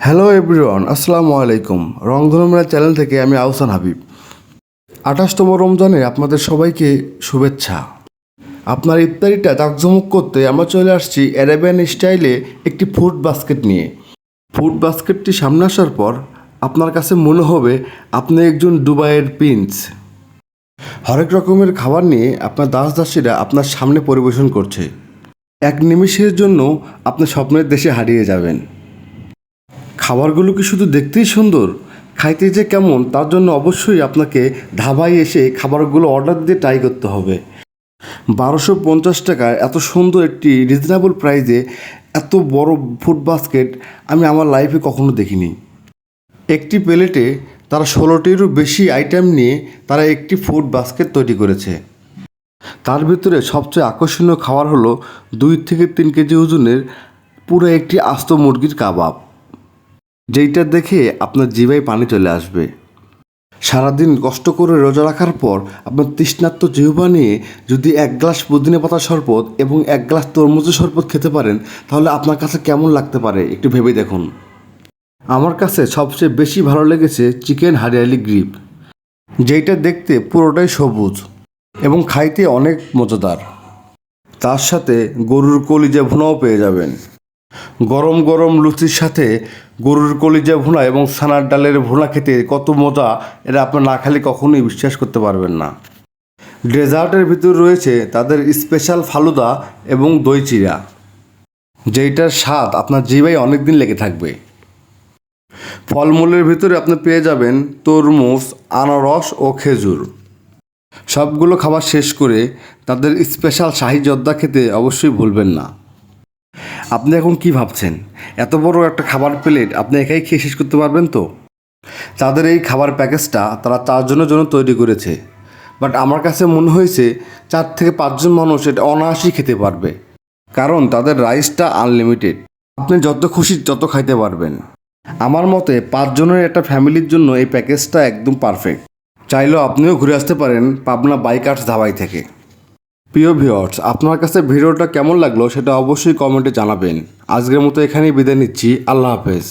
Hello everyone, আসসালামু আলাইকুম। রংধনু মেলা চ্যানেল থেকে আমি আহসান হাবিব। 28তম রমজানে আপনাদের সবাইকে শুভেচ্ছা। আপনার ইফতারিটা জাঁকজমক করতে আমরা চলে আসছি অ্যারাবিয়ান স্টাইলে একটি ফুড বাস্কেট নিয়ে। ফুড বাস্কেটটি সামনে আসার পর আপনার কাছে মনে হবে আপনি একজন দুবাইয়ের প্রিন্স। হরেক রকমের খাবার নিয়ে আপনার দাসদাসীরা আপনার সামনে পরিবেশন করছে। এক নিমিষের জন্য আপনি স্বপ্নের দেশে হারিয়ে যাবেন। খাবারগুলো কি শুধু দেখতেই সুন্দর, খাইতে যে কেমন তার জন্য অবশ্যই আপনাকে ধাবায় এসে খাবারগুলো অর্ডার দিয়ে ট্রাই করতে হবে। 1250 টাকায় এত সুন্দর একটি রিজনেবল প্রাইসে এত বড় ফুড বাস্কেট আমি আমার লাইফে কখনো দেখিনি। একটি প্লেটে তারা 16টিরও বেশি আইটেম নিয়ে তারা একটি ফুড বাস্কেট তৈরি করেছে। তার ভিতরে সবচেয়ে আকর্ষণীয় খাবার হলো 2 থেকে 3 কেজি ওজনের পুরো একটি আস্ত মুরগির কাবাব, যেইটা দেখে আপনার জিভায় পানি চলে আসবে। সারাদিন কষ্ট করে রোজা রাখার পর আপনার তৃষ্ণার্ত জিহ্বা নিয়ে যদি 1 গ্লাস পুদিনা পাতার শরবত এবং 1 গ্লাস তরমুজের শরবত খেতে পারেন তাহলে আপনার কাছে কেমন লাগতে পারে একটু ভেবে দেখুন। আমার কাছে সবচেয়ে বেশি ভালো লেগেছে চিকেন হারিয়ালি গ্রিপ, যেইটা দেখতে পুরোটাই সবুজ এবং খাইতে অনেক মজাদার। তার সাথে গরুর কলিজা ভুনাও পেয়ে যাবেন। গরম গরম লুচির সাথে গরুর কলিজা ভুনা এবং ছানার ডালের ভুনা খেতে কত মজা, এটা আপনার না খেলে কখনোই বিশ্বাস করতে পারবেন না। ডেজার্টের ভিতর রয়েছে তাদের স্পেশাল ফালুদা এবং দই চিড়া, যেইটার স্বাদ আপনার জিভায় অনেক দিন লেগে থাকবে। ফলমূলের ভিতরে আপনি পেয়ে যাবেন তরমুজ, আনারস ও খেজুর। সবগুলো খাবার শেষ করে তাদের স্পেশাল শাহি জর্দা খেতে অবশ্যই ভুলবেন না। আপনি এখন কি ভাবছেন, এত বড় একটা খাবার প্লেট আপনি একাই খেয়ে শেষ করতে পারবেন তো? তাদের এই খাবার প্যাকেজটা তারা 4 জনের জন্য তৈরি করেছে, বাট আমার কাছে মনে হয়েছে 4 থেকে 5 জন মানুষ এটা অনায়াসেই খেতে পারবে, কারণ তাদের রাইসটা আনলিমিটেড। আপনি যত খুশি তত খাইতে পারবেন। আমার মতে 5 জনের একটা ফ্যামিলির জন্য এই প্যাকেজটা একদম পারফেক্ট। চাইলেও আপনিও ঘুরে আসতে পারেন পাবনা বাইকার্স ধাবাই থেকে। প্রিয় ভিউয়ার্স, আপনার কাছে ভিডিওটা কেমন লাগলো সেটা অবশ্যই কমেন্টে জানাবেন। আজকের মতো এখানেই বিদায় নিচ্ছি। আল্লাহ হাফেজ।